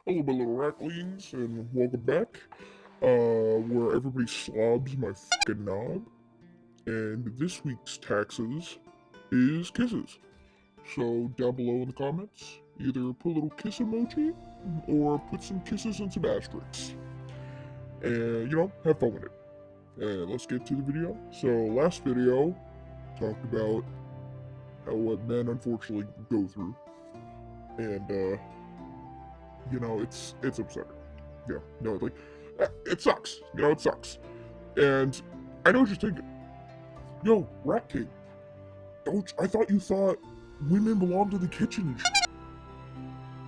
Hello, my little racklings, and welcome back. Where everybody slobs my fucking knob. And this week's taxes is kisses. So down below in the comments, either put a little kiss emoji or put some kisses and some asterisks. And have fun with it. And let's get to the video. So last video talked about how what men unfortunately go through, and it's upsetting. Yeah, no, like it sucks. It sucks. And I know what you're thinking. Yo, Rat King, I thought you thought women belong to the kitchen and shit.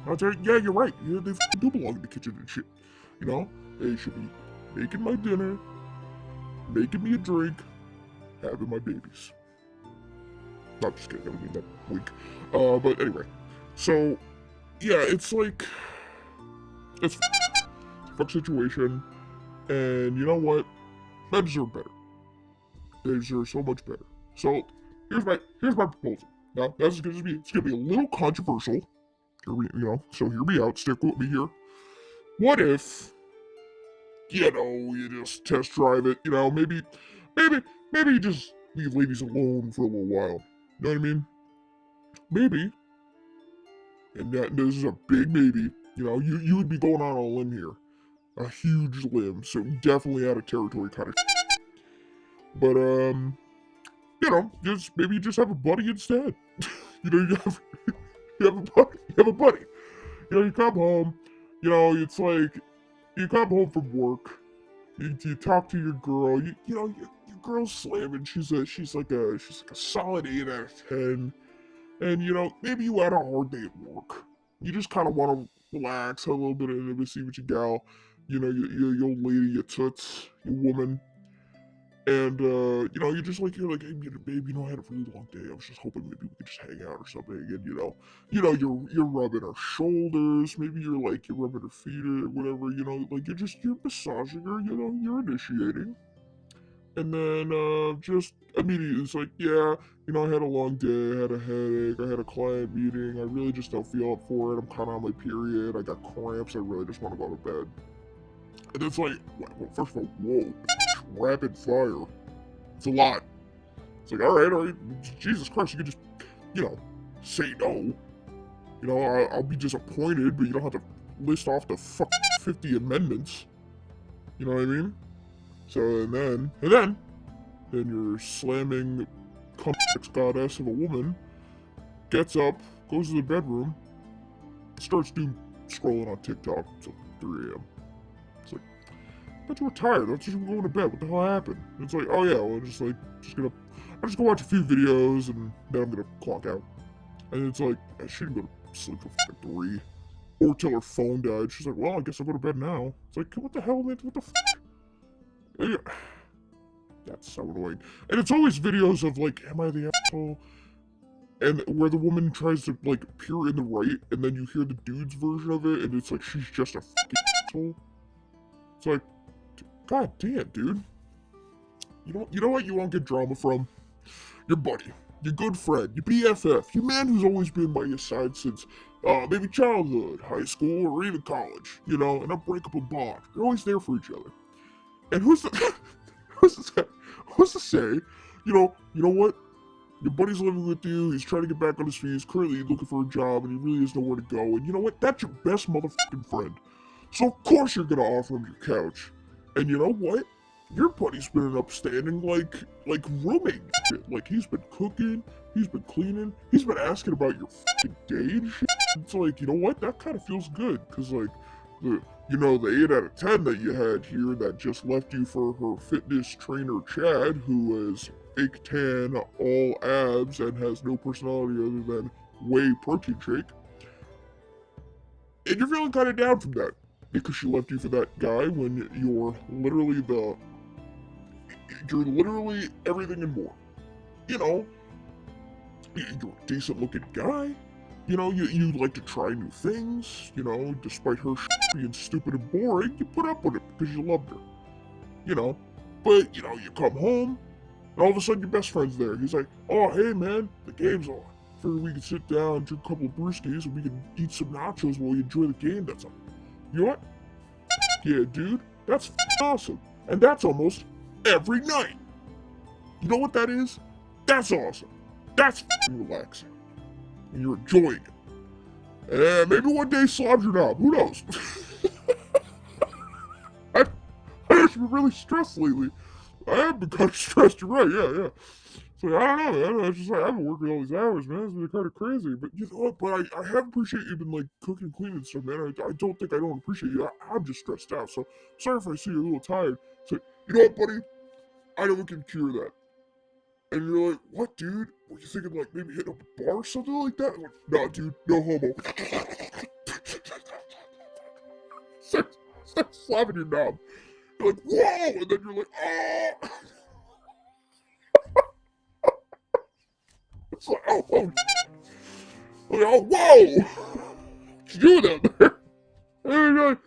I'll tell you, yeah, you're right. Yeah, they do belong in the kitchen and shit. They should be making my dinner, making me a drink, having my babies. Not just kidding, I don't mean that wink. But anyway, so yeah, it's like it's a fuck situation, and you know what? Men deserve better. They deserve so much better. So here's my proposal. Now it's gonna be a little controversial. So hear me out. Stick with me here. What if you just test drive it? Maybe you just leave ladies alone for a little while. You know what I mean? Maybe, and this is a big maybe. You would be going on a limb here, a huge limb. So definitely out of territory kind of. But just maybe you just have a buddy instead. You have you have a buddy. You have a buddy. You come home. It's like you come home from work. You talk to your girl. Your girl's slamming. She's like a solid 8 out of 10. And maybe you had a hard day at work. You just kind of want to relax, have a little bit of intimacy with your gal. Your old lady, your toots, your woman. And you're like, hey, babe, I had a really long day. I was just hoping maybe we could just hang out or something. And you're rubbing her shoulders. Maybe you're rubbing her feet or whatever. Like you're massaging her. You're initiating. And then just immediately it's like, yeah, I had a long day. I had a headache. I had a client meeting. I really just don't feel up for it. I'm kind of on my period. I got cramps. I really just want to go to bed. And it's like, well, first of all, whoa. Rapid fire. It's a lot. It's like, all right, Jesus Christ, you could just, say no. I'll be disappointed, but you don't have to list off the 50 amendments. You know what I mean? So, and then your slamming complex goddess of a woman gets up, goes to the bedroom, starts scrolling on TikTok until 3 a.m. It's like, but you were tired. Let's just go to bed. What the hell happened? And it's like, oh yeah, well, I'm just gonna watch a few videos and then I'm gonna clock out. And it's like, she didn't go to sleep till 3. Or till her phone died. She's like, well, I guess I'll go to bed now. It's like, what the hell, man? What the yeah. That's so annoying. And it's always videos of am I the asshole? And where the woman tries to appear in the right, and then you hear the dude's version of it, and it's like she's just a fucking asshole. It's like, god damn, dude. You know what you won't get drama from? Your buddy, your good friend, your BFF, your man who's always been by your side since maybe childhood, high school, or even college. An unbreakable bond. You're always there for each other. And who's to say, you know what? Your buddy's living with you, he's trying to get back on his feet, he's currently looking for a job, and he really has nowhere to go. And you know what? That's your best motherfucking friend. So of course you're gonna offer him your couch. And you know what? Your buddy's been an upstanding, roommate shit. Like, he's been cooking, he's been cleaning, he's been asking about your fucking day and shit. It's like, you know what? That kind of feels good, because, the 8 out of 10 that you had here that just left you for her fitness trainer Chad, who is fake tan, all abs, and has no personality other than whey protein shake. And you're feeling kind of down from that, because she left you for that guy when you're literally everything and more. You're a decent looking guy. You like to try new things. Despite her being stupid and boring, you put up with it because you loved her. But you come home, and all of a sudden your best friend's there. He's like, oh, hey man, the game's on. Figure we can sit down, drink a couple of brewskis, and we can eat some nachos while we enjoy the game that's on. You know what? Yeah, dude, that's awesome. And that's almost every night. You know what that is? That's awesome. That's relaxing. And you're enjoying it. And maybe one day slobs your knob. Who knows? I, I actually been really stressed lately. I have been kind of stressed. You're right. Yeah, yeah. So I don't know, man. I was just like, I've been working all these hours, man. It's been kind of crazy. But you know what? But I have appreciate you been like cooking and cleaning and stuff, man. I don't think I don't appreciate you. I'm just stressed out. So sorry if I see you're a little tired. So you know what, buddy? I know we can cure that. And you're like, what, dude? Were you thinking like maybe hitting up a bar or something like that? I'm like, nah, dude, no homo. Start slapping your knob. You're like, whoa! And then you're like, ah! It's like, oh, whoa! What you doing down there? And you're like,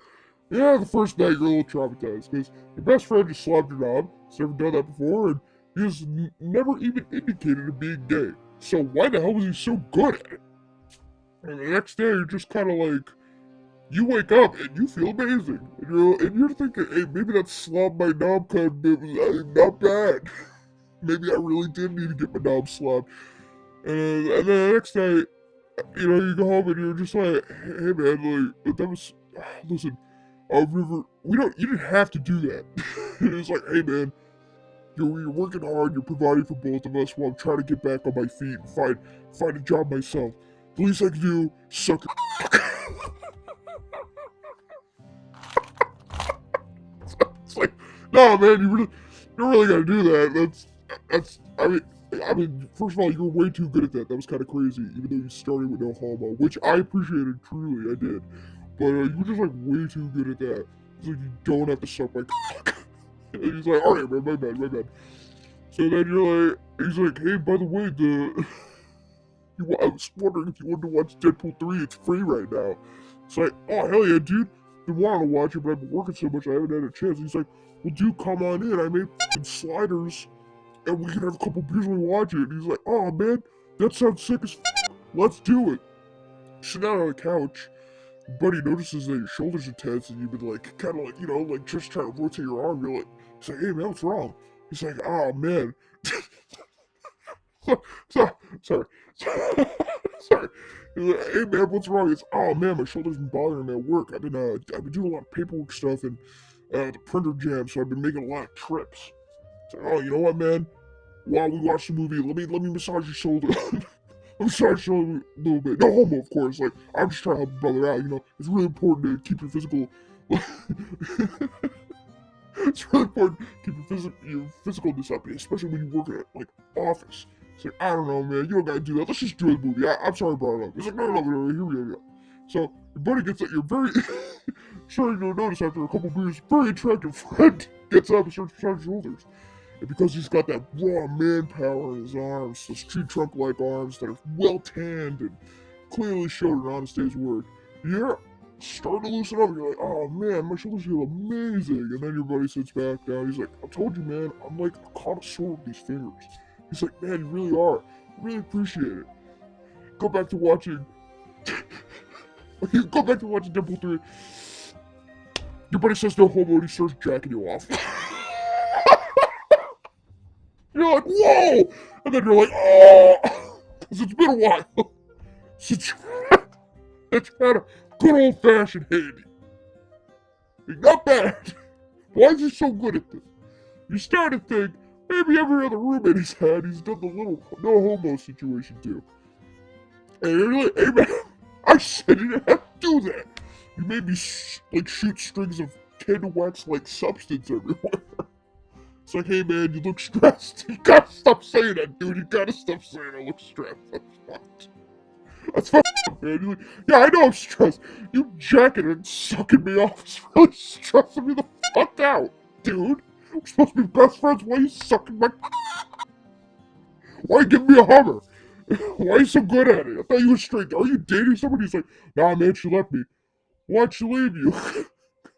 yeah, the first night you're a little traumatized because your best friend just slapped your knob. He's never done that before, and he's never even indicated of being gay. So why the hell was he so good at it? And the next day, you're just kind of like, you wake up and you feel amazing, and you're thinking, hey, maybe that slob my knob kind of not bad. Maybe I really did need to get my knob slobbed. And then the next day, you go home and you're just like, hey man, like that was, listen, River, you didn't have to do that. It's like, hey man, you're working hard, you're providing for both of us while I'm trying to get back on my feet and find a job myself. The least I can do, suck it. It's like, no man, you're really gotta do that. I mean, first of all, you were way too good at that. That was kind of crazy, even though you started with no homo, which I appreciated, truly, I did. But you were just like way too good at that. It's like you don't have to suck my cock. And he's like, alright, man, my bad. So then he's like, hey, by the way, I was wondering if you wanted to watch Deadpool 3. It's free right now. It's like, oh hell yeah, dude. Been wanting to watch it, but I've been working so much I haven't had a chance. He's like, well, dude, come on in. I made sliders, and we can have a couple beers when we watch it. And he's like, oh man, that sounds sick as Let's do it. Sit down on the couch. Buddy notices that your shoulders are tense, and you've been like, kind of like, like just trying to rotate your arm. You're like, he's like, hey man, what's wrong? He's like, oh man. Sorry. Sorry. He's like, hey man, what's wrong? It's, oh man, my shoulder's been bothering me at work. I've been doing a lot of paperwork stuff and the printer jam, so I've been making a lot of trips. So, oh, you know what, man? While we watch the movie, let me massage your shoulder. Let me massage your shoulder a little bit. No homo, of course. Like, I'm just trying to help a brother out. It's really important to keep your physical. It's really important to keep your physicalness up, especially when you work at like office. It's like, I don't know, man. You don't gotta do that. Let's just do the movie. I'm sorry I brought it up. He's like, no. Here we go. So your buddy gets up. You're very sure you'll notice after a couple beers, very attractive friend gets up and starts massaging shoulders. And because he's got that raw manpower in his arms, those tree trunk-like arms that are well tanned and clearly showed an honest day's work, you're starting to loosen up. You're like, oh man, my shoulders feel amazing. And then your buddy sits back down. He's like, I told you, man, I'm like a connoisseur with these fingers. He's like, man, you really are. I really appreciate it. Go back to watching. Go back to watching Deadpool 3. Your buddy says no homo and he starts jacking you off. You're like, whoa! And then you're like, oh! Because it's been a while since it's had a good old fashioned handy. Not bad. Why is he so good at this? You start to think, maybe every other roommate he's had, he's done the little no homo situation too. And you're like, hey man, I said you didn't have to do that. You made me shoot strings of candle wax like substance everywhere. It's like, hey man, you look stressed. You gotta stop saying that, dude. You gotta stop saying I look stressed. That's fucked up, man. You're like, yeah, I know I'm stressed. You jacking and sucking me off is really stressing me the fuck out, dude. We're supposed to be best friends. Why are you sucking my... Why are you giving me a hummer? Why are you so good at it? I thought you were straight. Are you dating somebody? He's like, nah, man, she left me. Why'd she leave you?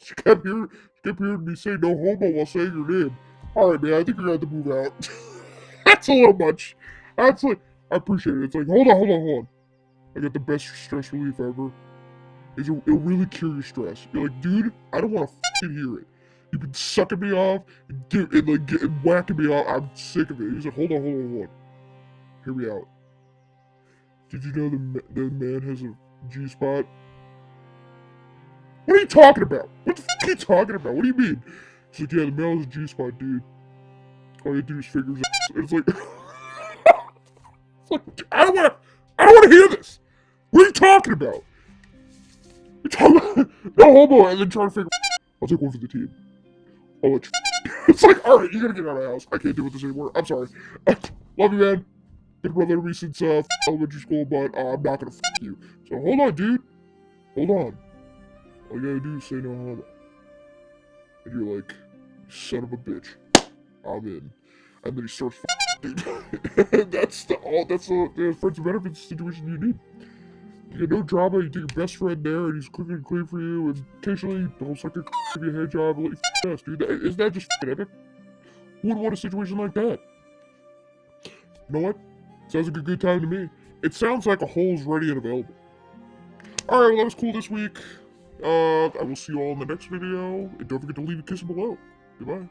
She kept hearing me say no homo while saying your name. Alright, man, I think you're gonna have to move out. That's a little much. That's like, I appreciate it. It's like, hold on. I got the best stress relief ever. It'll really cure your stress. You're like, dude, I don't want to fucking hear it. You've been sucking me off and whacking me off. I'm sick of it. He's like, hold on. Hear me out. Did you know the man has a G-spot? What are you talking about? What the fuck are you talking about? What do you mean? He's like, yeah, the male has a G-spot, dude. All you do is figures out. And it's like, it's like, I don't wanna hear this. What are you talking about? You're talking about no homo and then trying to figure. I'll take one for the team. I'll let you. It's like, alright, you gotta get out of my house. I can't deal with this anymore. I'm sorry. Love you, man. Been a brother to me since elementary school, but I'm not gonna you. So hold on, dude. Hold on. All you gotta do is say no homo. And you're like, son of a bitch. I'm in. And then he starts dude. That's the friends and benefits situation you need. You get no drama, you take your best friend there, and he's cooking and clean for you, and occasionally he'll suck your give you a hand job and let you ass, dude. Isn't that just epic? Who would want a situation like that? You know what? Sounds like a good time to me. It sounds like a hole's ready and available. Alright, well that was cool this week. I will see you all in the next video, and don't forget to leave a kiss below. Goodbye.